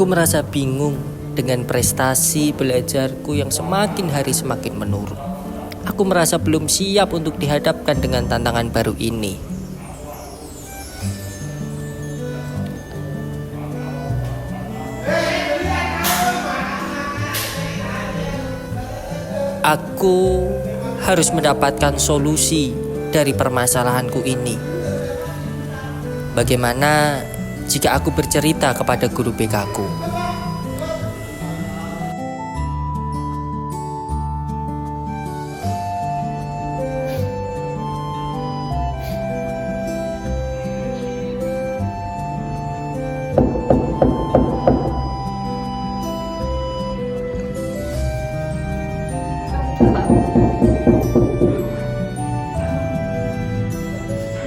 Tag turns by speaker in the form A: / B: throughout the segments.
A: merasa bingung dengan prestasi belajarku yang semakin hari semakin menurun. Aku merasa belum siap untuk dihadapkan dengan tantangan baru ini. Aku harus mendapatkan solusi dari permasalahanku ini. Bagaimana jika aku bercerita kepada guru BK ku?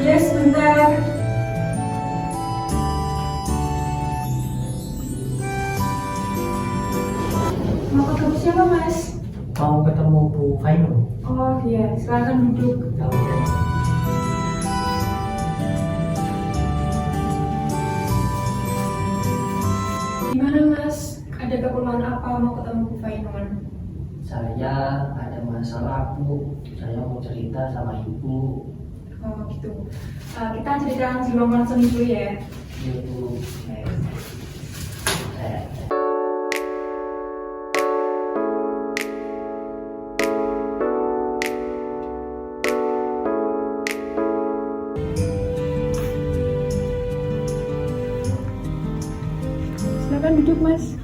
B: Yes, bentar. Mau ketemu siapa, Mas?
C: Mau ketemu Bu Fainu.
B: Oh iya, silakan duduk.
C: Oke.
B: Gimana, Mas? Ada keperluan apa mau ketemu Bu Fainon?
C: Saya ada masalah Bu. Saya mau cerita sama Ibu.
B: Oh gitu. Kita cerita sebelum langsung dulu ya.
C: Iya Bu. Eh,
B: Silakan duduk, Mas.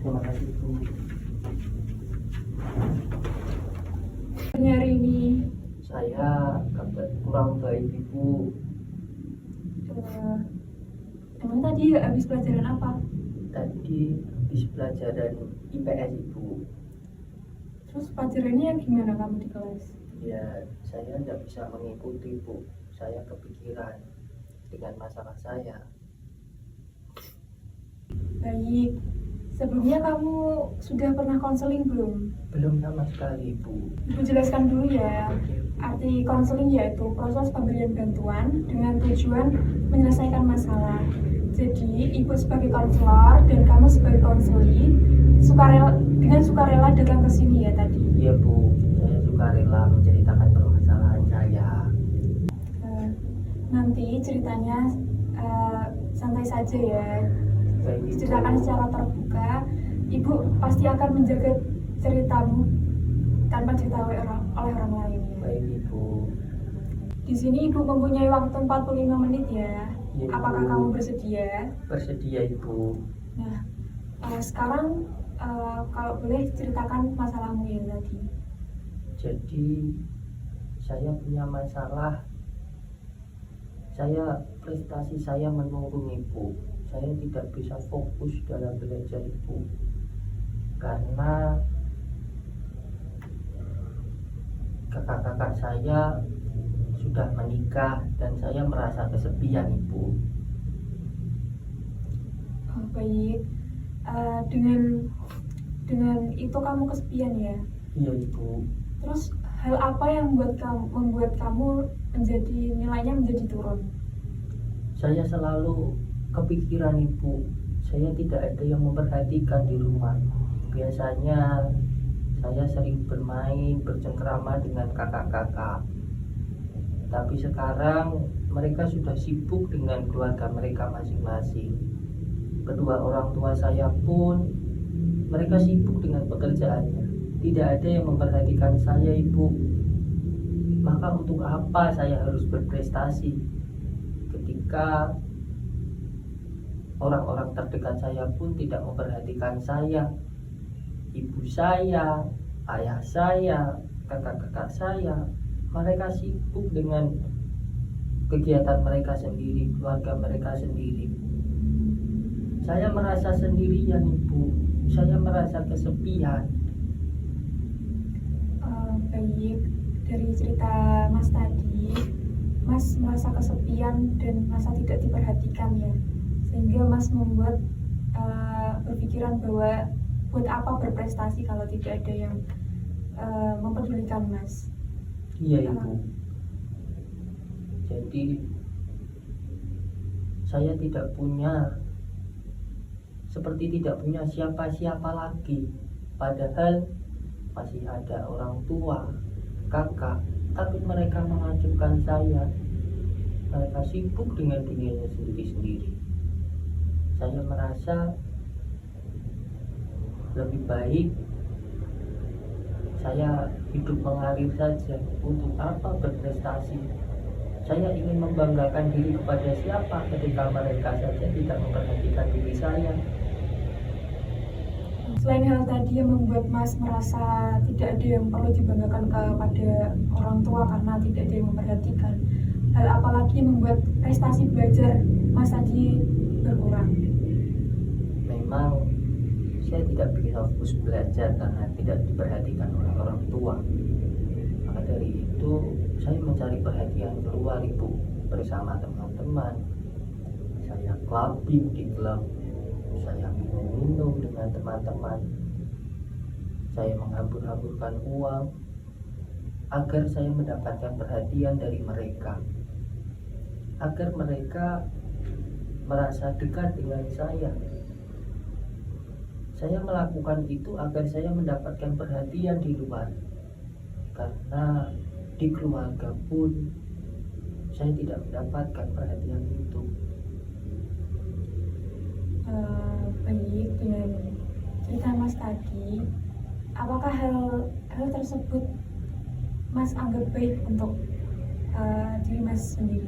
C: Terima kasih Bu.
B: Hari ini
C: Saya kurang baik Ibu.
B: emang tadi habis pelajaran apa?
C: Tadi habis pelajaran IPS Ibu.
B: Terus pelajarannya gimana kamu di kelas?
C: Ya, saya tidak bisa mengikuti Bu. Saya kepikiran dengan masalah saya.
B: Baik. Sebelumnya kamu sudah pernah konseling belum?
C: Belum sama sekali Bu.
B: Ibu jelaskan dulu ya. Arti konseling yaitu proses pemberian bantuan dengan tujuan menyelesaikan masalah. Jadi, ibu sebagai konselor dan kamu sebagai konseli dengan sukarela datang ke sini ya tadi.
C: Iya Bu, saya suka rela menceritakan permasalahan saya.
B: Nanti ceritanya santai saja ya.
C: Baik Ibu.
B: Diceritakan secara terbuka. Ibu pasti akan menjaga ceritamu tanpa diketahui oleh orang lain ya.
C: Baik Ibu.
B: Di sini ibu mempunyai waktu 45 menit ya.
C: Iya, Ibu.
B: Apakah kamu bersedia?
C: Bersedia Ibu.
B: Nah, sekarang kalau boleh ceritakan masalahmu yang tadi.
C: Jadi saya punya masalah. Prestasi saya menurun Ibu. Saya tidak bisa fokus dalam belajar Ibu. Karena kakak-kakak saya sudah menikah dan saya merasa kesepian Ibu.
B: Oh, baik. Dengan itu kamu kesepian ya.
C: Iya Ibu.
B: Terus hal apa yang membuat kamu nilainya menjadi turun?
C: Saya selalu kepikiran Ibu. Saya tidak ada yang memperhatikan di rumah. Biasanya saya sering bermain, bercengkrama dengan kakak-kakak. Tapi sekarang mereka sudah sibuk dengan keluarga mereka masing-masing. Kedua orang tua saya pun mereka sibuk dengan pekerjaannya. Tidak ada yang memperhatikan saya Ibu. Maka untuk apa saya harus berprestasi ketika orang-orang terdekat saya pun tidak memperhatikan saya? Ibu saya, ayah saya, kakak-kakak saya, mereka sibuk dengan kegiatan mereka sendiri, keluarga mereka sendiri. Saya merasa sendirian Ibu. Saya merasa kesepian.
B: Baik, dari cerita Mas tadi, Mas merasa kesepian dan merasa tidak diperhatikan ya, sehingga Mas membuat berpikiran bahwa buat apa berprestasi kalau tidak ada yang mempedulikan Mas.
C: Iya Ibu. Jadi saya tidak punya seperti tidak punya siapa-siapa lagi. Padahal masih ada orang tua, kakak, tapi mereka mengacungkan saya. Mereka sibuk dengan dunianya sendiri-sendiri. Saya merasa lebih baik saya hidup mengalir saja. Untuk apa berprestasi? Saya ingin membanggakan diri kepada siapa ketika mereka saja tidak memperhatikan diri saya.
B: Selain hal tadi yang membuat Mas merasa tidak ada yang perlu dibanggakan kepada orang tua karena tidak ada yang memperhatikan, hal apa lagi yang membuat prestasi belajar Mas tadi berkurang?
C: Memang saya tidak bisa fokus belajar karena tidak diperhatikan oleh orang tua. Maka dari itu saya mencari perhatian keluar, Ibu, bersama teman-teman. Saya clubbing di klub, saya minum dengan teman-teman, saya menghambur-hamburkan uang agar saya mendapatkan perhatian dari mereka, agar mereka merasa dekat dengan saya. Saya melakukan itu agar saya mendapatkan perhatian di luar, karena di keluarga pun saya tidak mendapatkan perhatian itu.
B: Baik, dengan cerita Mas tadi, apakah hal tersebut Mas anggap baik untuk diri Mas sendiri?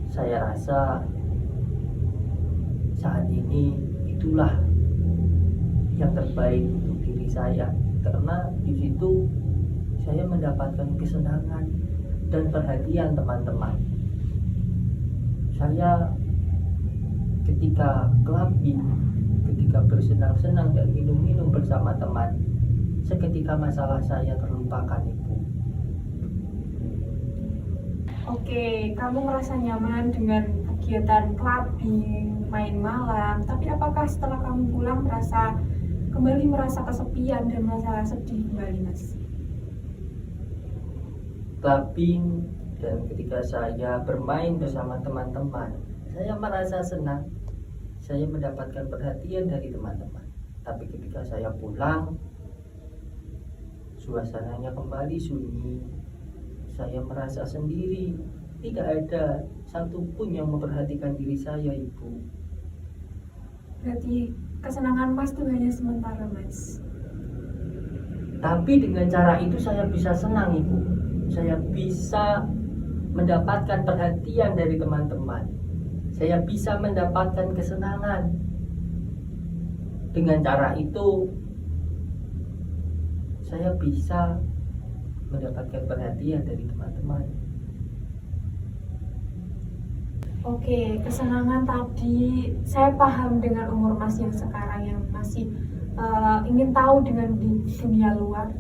C: Saya rasa saat ini itulah yang terbaik untuk diri saya, karena di situ saya mendapatkan kesenangan dan perhatian teman-teman. Saya ketika clubbing, ketika bersenang-senang dan minum-minum bersama teman, seketika masalah saya terlupakan, Ibu.
B: Oke, kamu merasa nyaman dengan kegiatan clubbing, main malam, tapi apakah setelah kamu pulang kembali merasa kesepian dan merasa sedih kembali, Mas?
C: Clubbing dan ketika saya bermain bersama teman-teman, saya merasa senang. Saya mendapatkan perhatian dari teman-teman. Tapi ketika saya pulang, suasananya kembali sunyi. Saya merasa sendiri. Tidak ada satupun yang memperhatikan diri saya, Ibu.
B: Berarti kesenangan Mas itu hanya sementara, Mas.
C: Tapi dengan cara itu saya bisa senang, Ibu. Saya bisa mendapatkan perhatian dari teman-teman. Saya bisa mendapatkan kesenangan. Dengan cara itu saya bisa mendapatkan perhatian dari teman-teman.
B: Oke, kesenangan tadi saya paham dengan umur Mas yang sekarang yang masih ingin tahu dengan di dunia luar.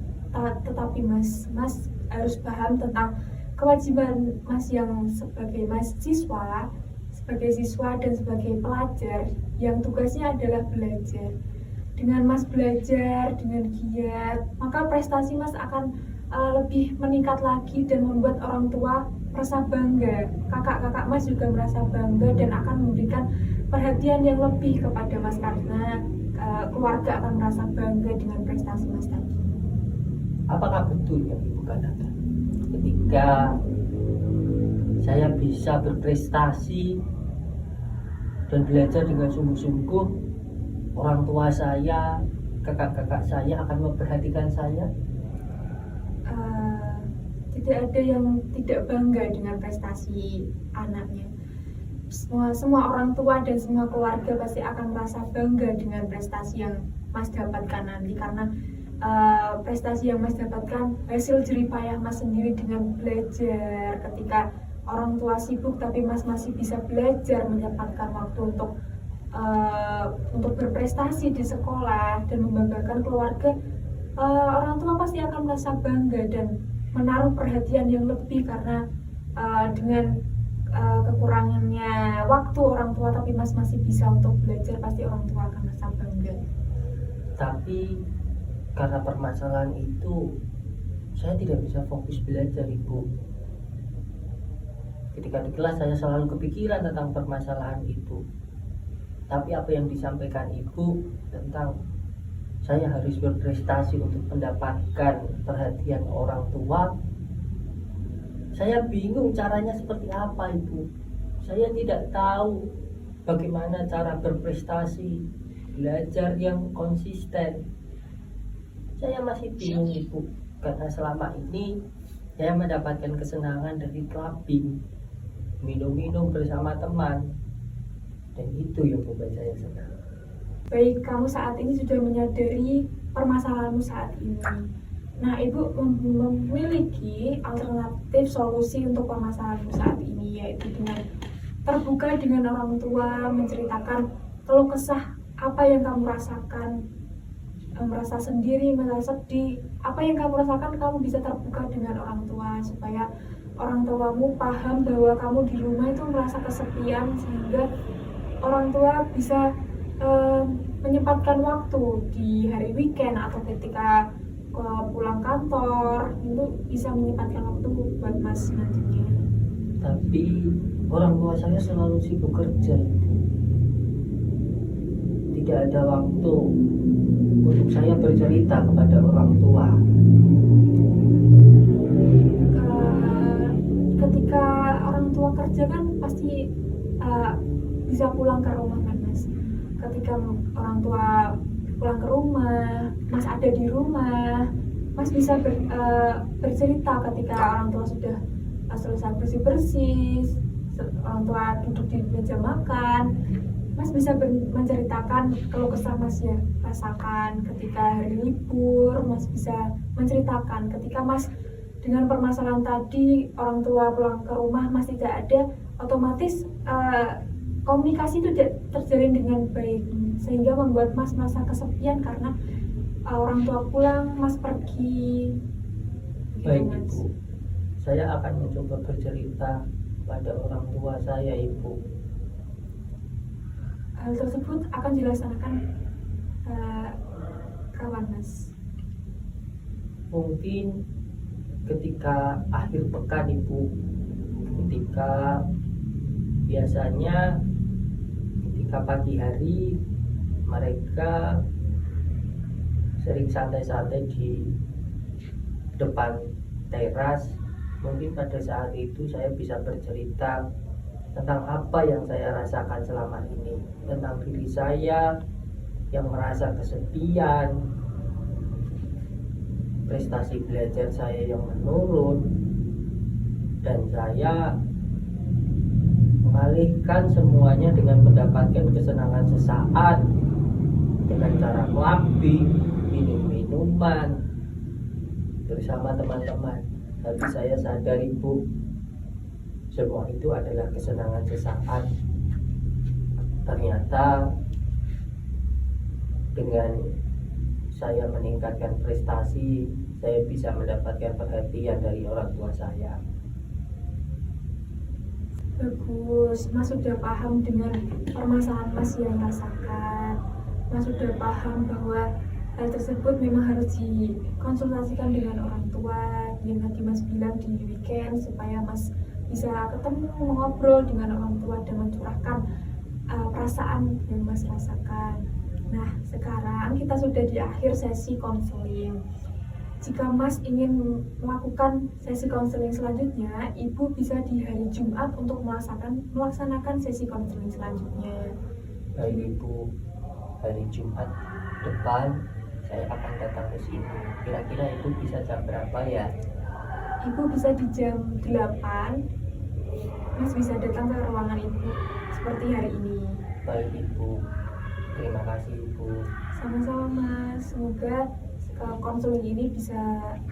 B: Tetapi Mas harus paham tentang kewajiban Mas yang sebagai mahasiswa, sebagai siswa dan sebagai pelajar yang tugasnya adalah belajar. Dengan Mas belajar dengan giat, maka prestasi Mas akan lebih meningkat lagi dan membuat orang tua merasa bangga. Kakak-kakak Mas juga merasa bangga dan akan memberikan perhatian yang lebih kepada Mas karena keluarga akan merasa bangga dengan prestasi Mas tadi.
C: Apakah betul yang Ibu katakan? Ketika saya bisa berprestasi dan belajar dengan sungguh-sungguh, orang tua saya, kakak-kakak saya akan memperhatikan saya?
B: Tidak ada yang tidak bangga dengan prestasi anaknya. Semua orang tua dan semua keluarga pasti akan merasa bangga dengan prestasi yang Mas dapatkan nanti, karena prestasi yang Mas dapatkan hasil jerih payah Mas sendiri dengan belajar. Ketika orang tua sibuk tapi Mas masih bisa belajar, menyempatkan waktu untuk berprestasi di sekolah dan membanggakan keluarga, orang tua pasti akan merasa bangga dan menaruh perhatian yang lebih, karena dengan kekurangannya waktu orang tua tapi Mas masih bisa untuk belajar, pasti orang tua akan merasa bangga.
C: Tapi karena permasalahan itu saya tidak bisa fokus belajar, Ibu. Ketika di kelas saya selalu kepikiran tentang permasalahan itu. Tapi apa yang disampaikan ibu tentang saya harus berprestasi untuk mendapatkan perhatian orang tua, saya bingung caranya seperti apa ibu. Saya tidak tahu bagaimana cara berprestasi, belajar yang konsisten. Saya masih bingung ibu, karena selama ini saya mendapatkan kesenangan dari clubbing, minum-minum bersama teman, dan itu yang membuat saya senang.
B: Baik, kamu saat ini sudah menyadari permasalahanmu saat ini. Nah, ibu memiliki alternatif solusi untuk permasalahanmu saat ini, yaitu dengan terbuka dengan orang tua, menceritakan keluh kesah apa yang kamu rasakan, merasa sendiri, merasa sedih, apa yang kamu rasakan, kamu bisa terbuka dengan orang tua supaya orang tuamu paham bahwa kamu di rumah itu merasa kesepian, sehingga orang tua bisa menyempatkan waktu di hari weekend atau ketika pulang kantor, itu bisa menyempatkan waktu buat mas nantinya.
C: Tapi orang tua saya selalu sibuk kerja, tidak ada waktu untuk saya bercerita kepada orang tua.
B: Ketika orang tua kerja kan pasti bisa pulang ke rumah kan mas. Ketika orang tua pulang ke rumah, mas ada di rumah, mas bisa bercerita. Ketika orang tua sudah selesai bersih-bersih, orang tua duduk di meja makan, mas bisa menceritakan keluh kesah mas ya rasakan. Ketika hari libur, mas bisa menceritakan. Ketika mas dengan permasalahan tadi, orang tua pulang ke rumah, mas tidak ada, otomatis komunikasi itu tidak terjalin dengan baik, sehingga membuat mas merasa kesepian karena orang tua pulang, mas pergi.
C: Baik
B: mas.
C: ibu, saya akan mencoba bercerita pada orang tua saya ibu.
B: Hal tersebut akan dilaksanakan kawan mas.
C: Mungkin ketika akhir pekan ibu, ketika biasanya ketika pagi hari mereka sering santai-santai di depan teras, mungkin pada saat itu saya bisa bercerita tentang apa yang saya rasakan selama ini, tentang diri saya yang merasa kesepian, prestasi belajar saya yang menurun, dan saya mengalihkan semuanya dengan mendapatkan kesenangan sesaat dengan cara clubbing, minum-minuman bersama teman-teman. Tapi saya sadar ibu, semua itu adalah kesenangan sesaat. Ternyata dengan saya meningkatkan prestasi, saya bisa mendapatkan perhatian dari orang tua saya.
B: Bagus, mas sudah paham dengan permasalahan mas yang rasakan. Mas sudah paham bahwa hal tersebut memang harus dikonsultasikan dengan orang tua, yang tadi mas bilang di weekend, supaya mas bisa ketemu, mengobrol dengan orang tua dan mencurahkan perasaan yang mas rasakan. Nah, sekarang kita sudah di akhir sesi konseling. Jika mas ingin melakukan sesi konseling selanjutnya, ibu bisa di hari Jumat untuk melaksanakan sesi konseling selanjutnya.
C: Baik ibu, hari Jumat depan saya akan datang ke sini. Kira-kira ibu bisa jam berapa ya?
B: Ibu bisa di jam 8. Mas bisa datang ke ruangan ibu seperti hari ini.
C: Baik ibu, terima kasih ibu.
B: Sama-sama mas, semoga konseling ini bisa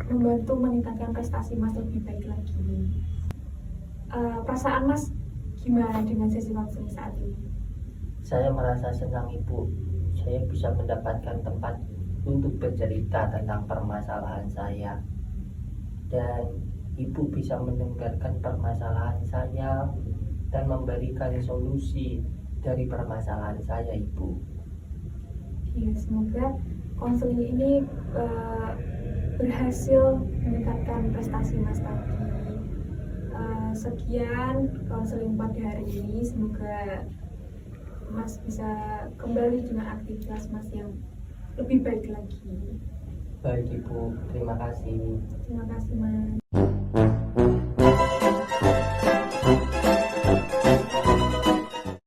B: membantu meningkatkan prestasi mas lebih baik lagi. Perasaan mas gimana dengan sesi konseling saat ini?
C: Saya merasa senang ibu, saya bisa mendapatkan tempat untuk bercerita tentang permasalahan saya, dan ibu bisa mendengarkan permasalahan saya dan memberikan solusi dari permasalahan saya ibu.
B: Ya, semoga konseling ini berhasil meningkatkan prestasi mas tadi. Sekian konseling pada hari ini, semoga Mas bisa kembali dengan aktivitas Mas yang lebih baik lagi.
C: Baik Ibu, terima kasih.
B: Terima kasih Mas.